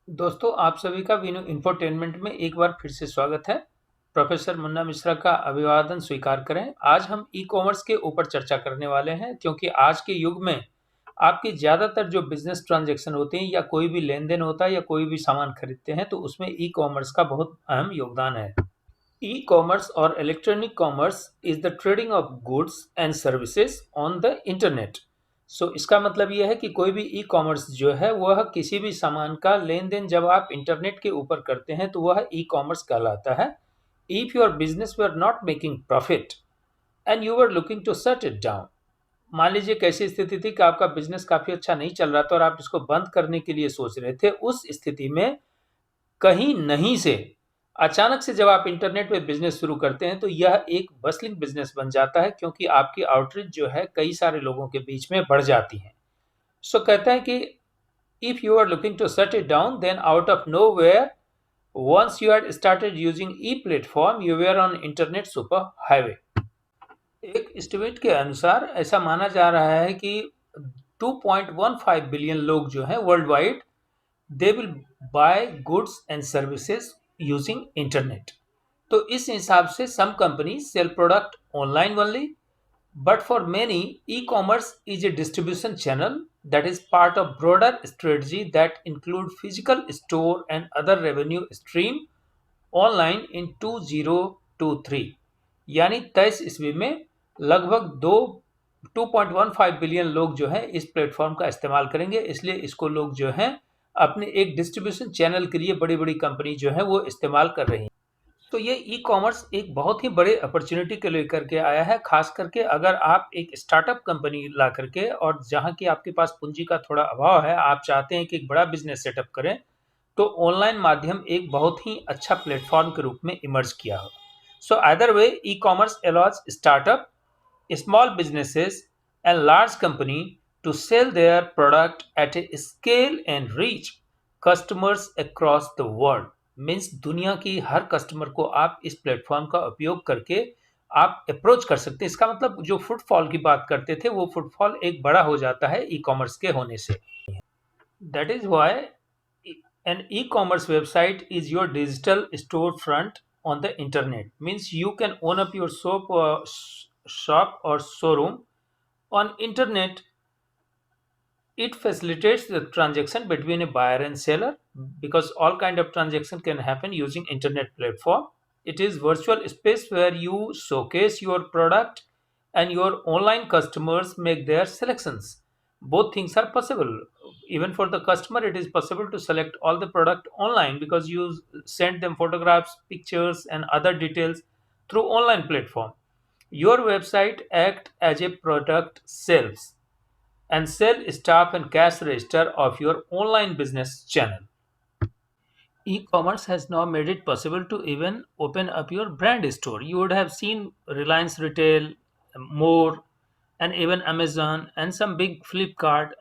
दोस्तों, आप सभी का वीनू इंफोटेनमेंट में एक बार फिर से स्वागत है। प्रोफेसर मुन्ना मिश्रा का अभिवादन स्वीकार करें। आज हम ई कॉमर्स के ऊपर चर्चा करने वाले हैं, क्योंकि आज के युग में आपकी ज़्यादातर जो बिजनेस ट्रांजैक्शन होते हैं या कोई भी लेन देन होता है या कोई भी सामान खरीदते हैं, तो उसमें ई कॉमर्स का बहुत अहम योगदान है। ई कॉमर्स और electronic commerce is the trading of goods and services on the internet. इसका मतलब यह है कि कोई भी ई कॉमर्स जो है वह किसी भी सामान का लेन देन जब आप इंटरनेट के ऊपर करते हैं तो वह ई कॉमर्स कहलाता है। If your business were not making profit and you were looking to shut it down. मान लीजिए कैसी स्थिति थी कि आपका बिजनेस काफी अच्छा नहीं चल रहा था और आप इसको बंद करने के लिए सोच रहे थे। उस स्थिति में कहीं नहीं से अचानक से जब आप इंटरनेट पे बिजनेस शुरू करते हैं तो यह एक बस्लिंग बिजनेस बन जाता है, क्योंकि आपकी आउटरीच जो है कई सारे लोगों के बीच में बढ़ जाती है। कहते हैं कि if you are looking to shut it down then out of nowhere once you are started using e platform you were on internet super highway. एक एस्टिमेट के अनुसार ऐसा माना जा रहा है कि 2.15 बिलियन लोग जो है world wide they will buy goods and services using internet. तो इस हिसाब से some company sell product online only, but for many e commerce is a distribution channel that is part of broader strategy that include physical store and other revenue stream online in 2023। यानी 23 ईस्वी में लगभग 2.15 billion लोग जो है इस platform का इस्तेमाल करेंगे। इसलिए इसको लोग जो है अपने एक डिस्ट्रीब्यूशन चैनल के लिए बड़ी बड़ी कंपनी जो है वो इस्तेमाल कर रही है। तो ये ई कॉमर्स एक बहुत ही बड़े अपॉर्चुनिटी के लेकर के आया है, खास करके अगर आप एक स्टार्टअप कंपनी ला करके और जहां की आपके पास पूंजी का थोड़ा अभाव है, आप चाहते हैं कि एक बड़ा बिजनेस सेटअप करें, तो ऑनलाइन माध्यम एक बहुत ही अच्छा प्लेटफॉर्म के रूप में इमर्ज किया हो। Either way e commerce allows startup, small businesses and large company to sell their product at a scale and reach customers across the world। Means दुनिया की हर कस्टमर को आप इस प्लेटफॉर्म का उपयोग करके आप अप्रोच कर सकते हैं। इसका मतलब जो फुटफॉल की बात करते थे वो फुटफॉल एक बड़ा हो जाता है ई कॉमर्स के होने से। That is why an e-commerce website is your digital storefront on the internet। Means you can own up your shop or showroom on internet। It facilitates the transaction between a buyer and seller, because all kind of transaction can happen using internet platform। It is virtual space where you showcase your product and your online customers make their selections। Both things are possible. Even for the customer it is possible to select all the product online, because you send them photographs, pictures and other details through online platform। Your website act as a product sales and sell staff and cash register of your online business channel। E-commerce has now made it possible to even open up your brand store। You would have seen Reliance Retail, more, and even Amazon and some big Flipkart।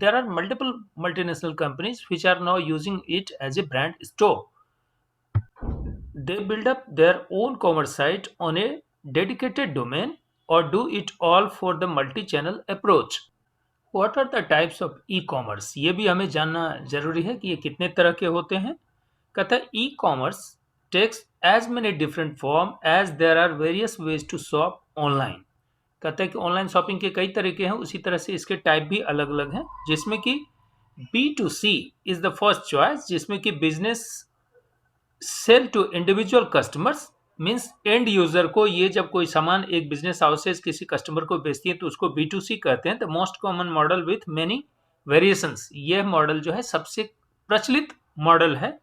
There are multiple multinational companies which are now using it as a brand store। They build up their own commerce site on a dedicated domain or do it all for the multi-channel approach। What are the types of e commerce, ये भी हमें जानना जरूरी है कि ये कितने तरह के होते हैं। कहता है e commerce takes as many different form as there are various ways to shop online. कहता है कि ऑनलाइन शॉपिंग के कई तरीके हैं, उसी तरह से इसके टाइप भी अलग अलग हैं, जिसमें कि B2C is the first choice, जिसमें कि business sell to individual customers. Means end user को, ये जब कोई सामान एक बिजनेस हाउसेस किसी कस्टमर को बेचती है तो उसको B2C कहते हैं। The most common model with many variations, यह मॉडल जो है सबसे प्रचलित मॉडल है,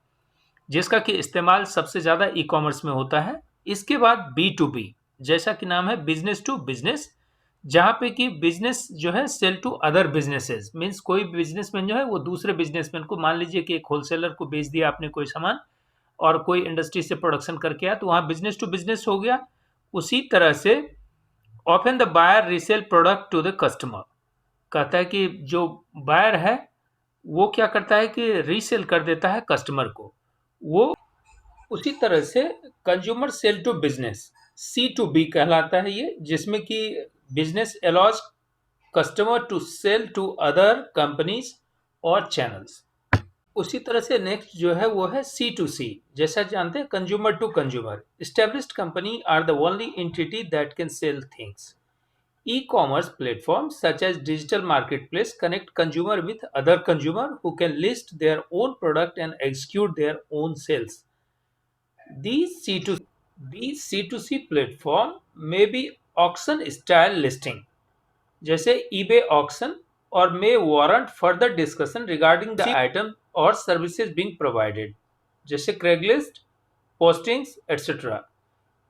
जिसका कि इस्तेमाल सबसे ज्यादा ई कॉमर्स में होता है। इसके बाद B2B, जैसा कि नाम है बिजनेस टू बिजनेस, जहां पे कि बिजनेस जो है sell to other businesses. Means कोई बिजनेसमैन जो है वो दूसरे बिजनेसमैन को, मान लीजिए कि एक होलसेलर को बेच दिया आपने कोई सामान और कोई इंडस्ट्री से प्रोडक्शन करके आया, तो वहां बिजनेस टू बिजनेस हो गया। उसी तरह से often the buyer resell product to the customer. कहता है कि जो बायर है वो क्या करता है कि रीसेल कर देता है कस्टमर को। वो उसी तरह से consumer cell to business, C2B कहलाता है ये, जिसमें कि business allows customer to sell to other companies और चैनल्स। उसी तरह से नेक्स्ट जो है वो है C2C। जैसा जानते हैं, consumer to consumer. Established company are the only entity that can sell things. E-commerce platforms such as digital marketplace connect consumer with other consumer who can list their own product and execute their own sales. These C2C, these C2C platform may be auction style listing, जैसे eBay auction, or may warrant further discussion regarding the item or services being provided, जैसे Craigslist postings etc.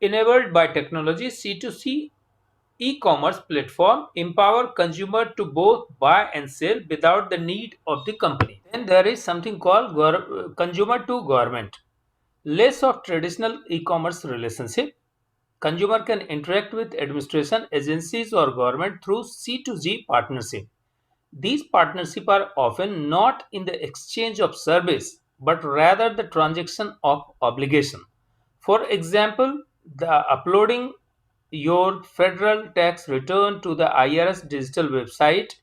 Enabled by technology, C2C e-commerce platform empower consumer to both buy and sell without the need of the company. Then there is something called consumer to government. Less of traditional e-commerce relationship. Consumer can interact with administration agencies or government through C2G partnership. These partnerships are often not in the exchange of service, but rather the transaction of obligation. For example, the uploading your federal tax return to the IRS digital website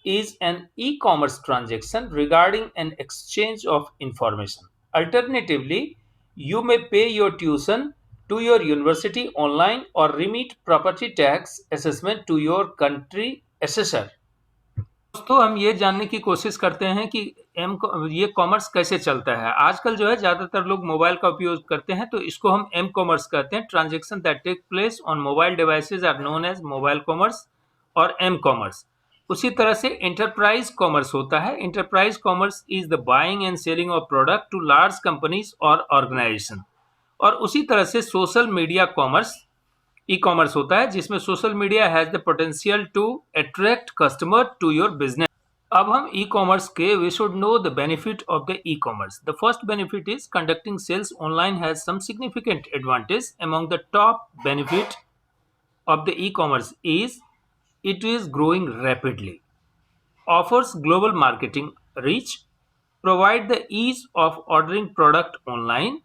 is an e-commerce transaction regarding an exchange of information. Alternatively, you may pay your tuition to your university online or remit property tax assessment to your country assessor. दोस्तों, हम ये जानने की कोशिश करते हैं कि ये कॉमर्स कैसे चलता है। आजकल जो है ज़्यादातर लोग मोबाइल का उपयोग करते हैं, तो इसको हम एम कॉमर्स कहते हैं। Transaction that take place on mobile devices are known as mobile commerce और एम कॉमर्स। उसी तरह से एंटरप्राइज कॉमर्स होता है। Enterprise commerce is the buying and selling of product to large companies और ऑर्गेनाइजेशन। और उसी तरह से सोशल मीडिया कॉमर्स ई-कॉमर्स होता है, जिसमें social media has the potential to attract customer to your business. अब हम ई-कॉमर्स के we should know the benefit of the e commerce. The first benefit is conducting sales online has some significant advantage. Among the top benefit of the e-commerce is it is growing rapidly, offers global marketing reach, provide the ease of ordering product online,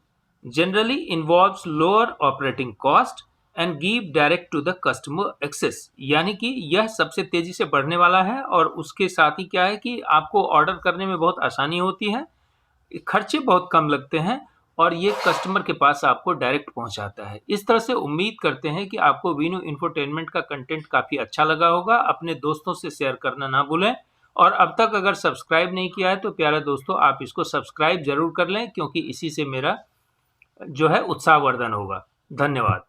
generally involves lower operating cost and give direct to the customer access। यानी कि यह सबसे तेजी से बढ़ने वाला है और उसके साथ ही क्या है कि आपको ऑर्डर करने में बहुत आसानी होती है, खर्चे बहुत कम लगते हैं और ये कस्टमर के पास आपको डायरेक्ट पहुंचाता है। इस तरह से उम्मीद करते हैं कि आपको वीनू इंफोटेनमेंट का कंटेंट काफ़ी अच्छा लगा होगा। अपने दोस्तों से शेयर करना ना भूलें और अब तक अगर सब्सक्राइब नहीं किया है तो प्यारे दोस्तों, आप इसको सब्सक्राइब जरूर कर लें, क्योंकि इसी से मेरा जो है उत्साहवर्धन होगा। धन्यवाद।